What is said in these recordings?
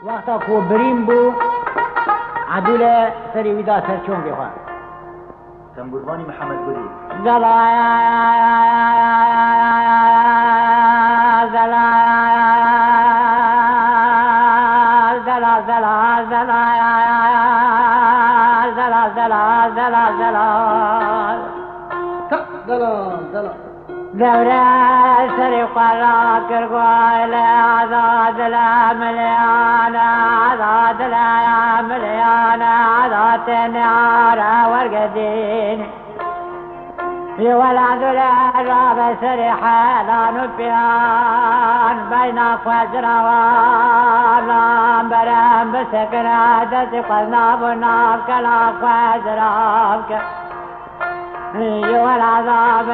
وقتا کو بریم بو عدول سری ویدا سرچون بخواه تنبوروانی محمد بودی زلا زلا زلا زلا زلا زلا زلا زلا زلا دورة سري قرا كرقوال عذاد لا مليانا عذاد لا مليانا عذات النار ورقدين يولد العراب سري حالان بيان بين فجروان برام بسكن عدد قلنا بناف كلا فجرافك والعذاب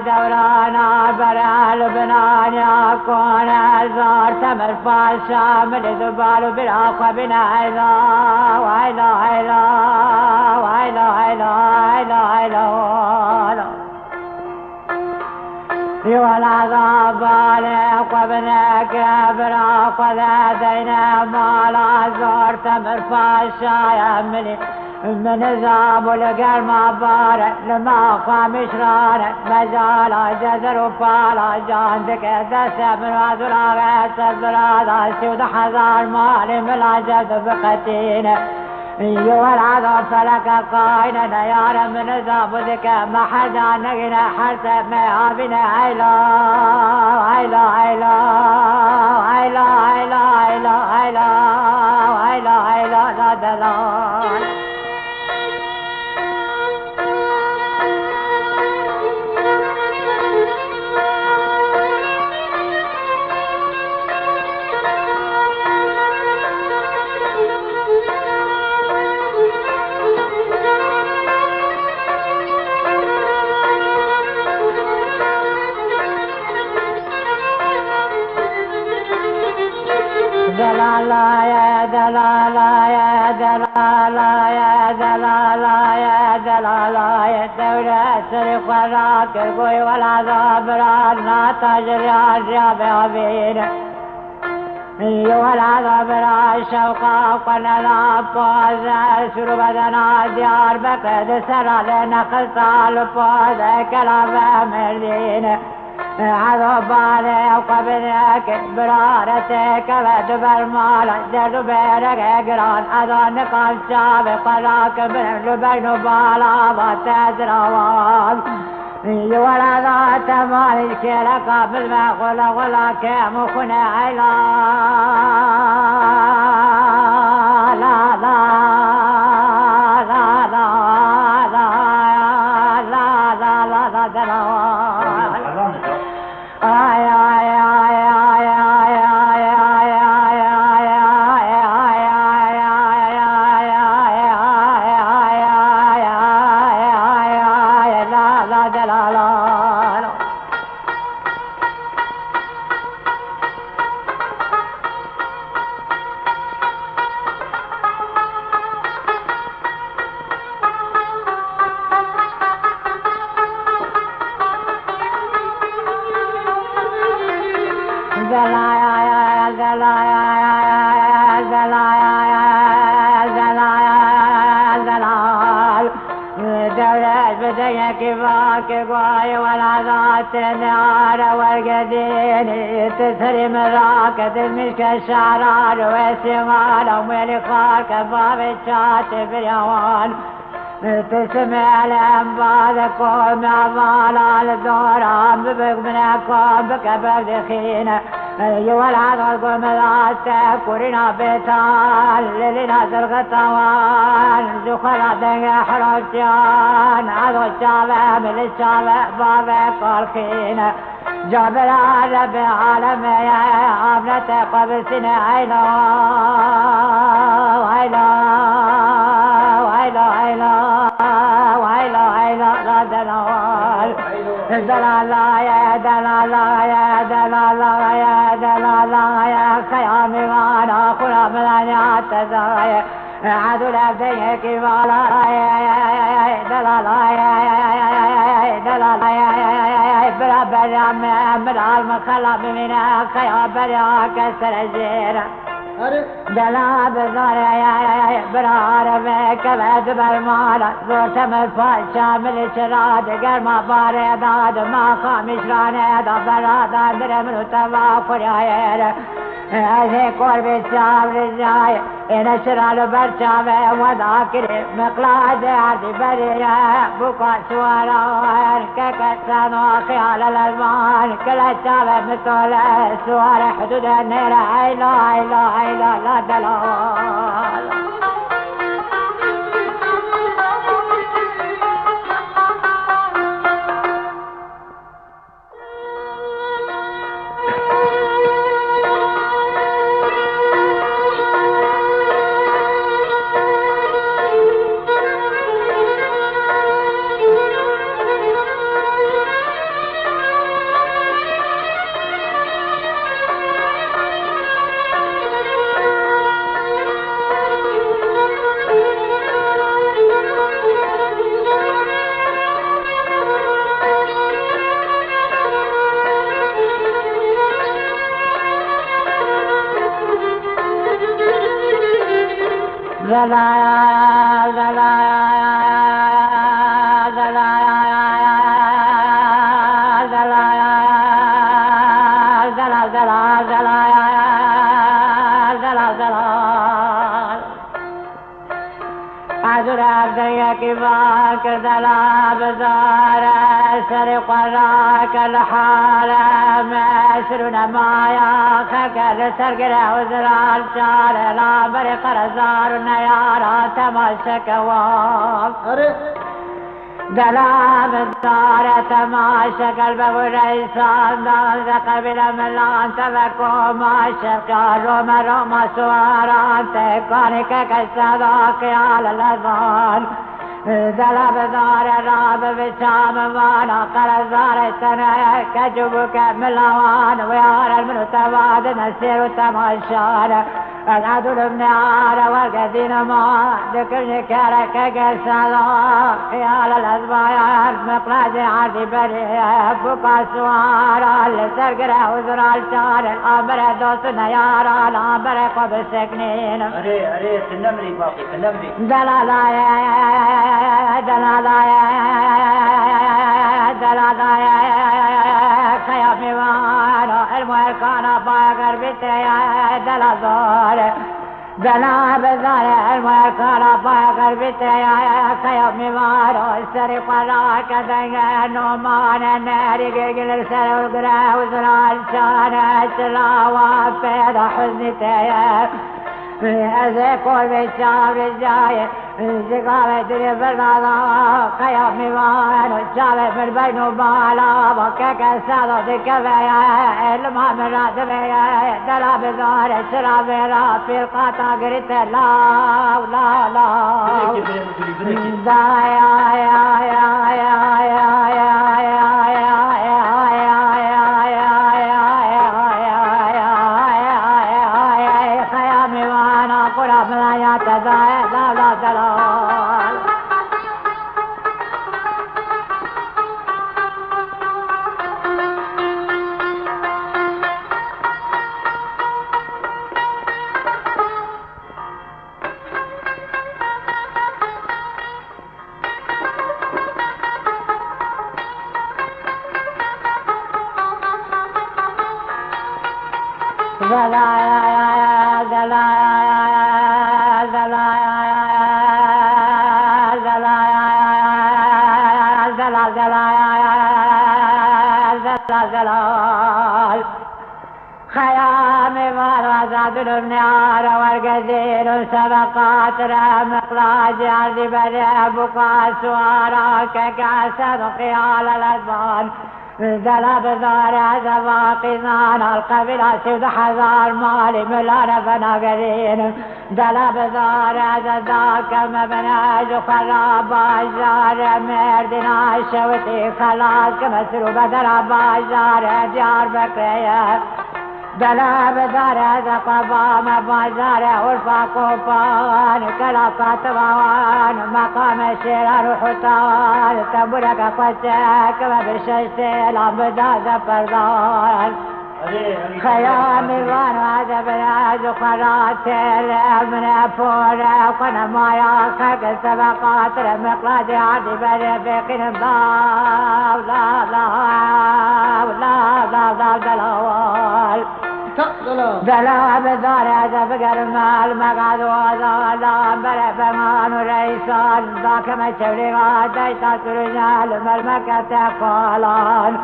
دورانا برا لبنان يكون الزار تمر فاشا من ذبال بالعقوة بنا عيلا وعيلا عيلا وعيلا عيلا عيلا عيلا والعذاب بالك وابنك برا ذاتينا مالا زار تمر فاشا يا ملي من زاب لقر ما بارك لما خامش رانك مجالا جزر وفالا جاندك دسة من وذرا غير سبرادا سود حزار مالي ملا جذب بقتين يوال عذاب فلك قاينا يارا من زابدك ما حدا نقنا حرسة ما عابنا عيلا عيلا عيلا عيلا عيلا عيلا عيلا عيلا عيلا لا دلال دلالا يا دلالا يا دلالا يا دلالا يا دلالا يا دولة سرق وراك القوي والعذاب رانا تجري الرياض عبيد والعذاب را الشوقا والنذاب فوز سر بدنا ديار بقد سر لنقل طال فوز كلام مردين عذاب علي وقبلك برارتك ودبر مالك درد بيرك اقران اذانك عن سابق راكب لبين بالا وتزروان ولا ذات مالك لك قبل ما غلا كام خنا علا لا لا لا لا لا لا لا لا لا لا كواي ولا ذات النار والقدين تسري مراكد المشك الشعران والسمال وملي خارك باب الشاتف اليوان تسمع الأنباذكم عمال الدوران ببق منكم بكبر دخينة والعذاب قم ذاتك ورنا بيتان للنا زرقطوان زخرة دنيا حرجان عذو الشابع من الشابع بابك والخينة جابر عرب عالم يا عبنة قبل سنة عيلا عيلا عيلا عيلا عيلا عيلا لا دلال دلالا يا دلالا يا دلالا يا دلالا يا خيامي وانا خلا ملانيات تزايا عدل أبديك والا دلالا يا دلالا يا برابر من المخلب من خيام بريا كسر الجيرة دلا بزاره براره کبد برمالا زورتم الفال شامل شراد گرما باره داد ما خامش رانه دا برادا درمنو توا خریایر از قرب سام رجای این شرال برچاوه ودا کری مقلاد عردی بریه بکا سواران که کسانو خیال الالمان کلا چاوه مثل سوار حدود نیره ایلا ایلا ایلا لا دلال سر قراك الحالة مسرنا مايا خكر سرقر وزرال شار لا برق رزار نيارا تماشك وام دلاب الدار تماشى قلبه وريسان دار قبل ملان تبكو ما شرقا روما روما سواران تكونك كالصداق على الأذان دلاب دار راب بشام وانا قرزار سنة كجبك ملوان ويار المنتواد نسير تماشان العدل ابن عار والقدين ما ذكرني كارك قسلا خيال الأزبايا مقلاد عردي بريه بقى سوارا لسرقر وزرا الشار الأمر دوس نيارا الأمر قب سكنين أري تنمري باقي تنمري دلالايا خيامي وانا المهركانا باقر بتريا دلازار دلا بزار المهركانا باقر بتريا خيامي وانا السري قلاك دنيا نومان الناري قلقل سر القرى وزرع الشانة سلاوة بيضا حزن تيا أزيكول بالشعب الجاي زقامة دنيا بالنظام خيامي وانا الشعب من بين وبالا بكك السادة دكفيا الماء من راتبيا دلا بزار الشراب في القطع قريت لا لا لا دا يا يا يا يا يا خيامي والوزاد النار والقدير سبقات مقلاج عرض بريء بقى سوارا ككاسد خيال الأدبان دلب دار زواقزان القبيلة سود حزار مالي ملان فنقرين دلب دار ذاك مبناج خراب جار مردنا شوتي خلاص كمسروب درب جار جار بكريه دلاب دار قبام بازار عرفا قوفان كلا قاتوان مقام شيران حطان تبرك قسك وبششت العبدا زفردان خيام وانا بلاد قرات من فورا قنا ما ياخذ سبقات المقلاد عادي بلا بقين لا لا لا لا لا لا دلال دلا بدار هذا فقر مال مقعد ولا بلا فمان وريسان ذاك ما شولي غادي ترجال ملمكة تقالان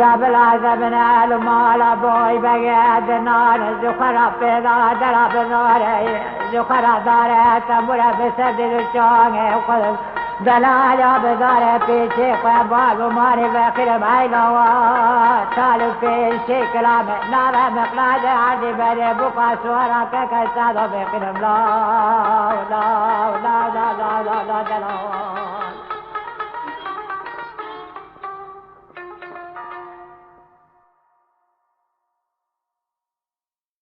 قبل عذبنا المال ابوي بقيت نار زخرة بيضا دلا بنوري زخرة داري تنبورة بسد الشوغي وقلب دلالة بداري في شيخ وابواب وماري بخير بعيلوات تالو في شيخ كلامي نارا مقلاد عندي بري بقى سورا كيسادو بخير لا لا لا لا لا لا لا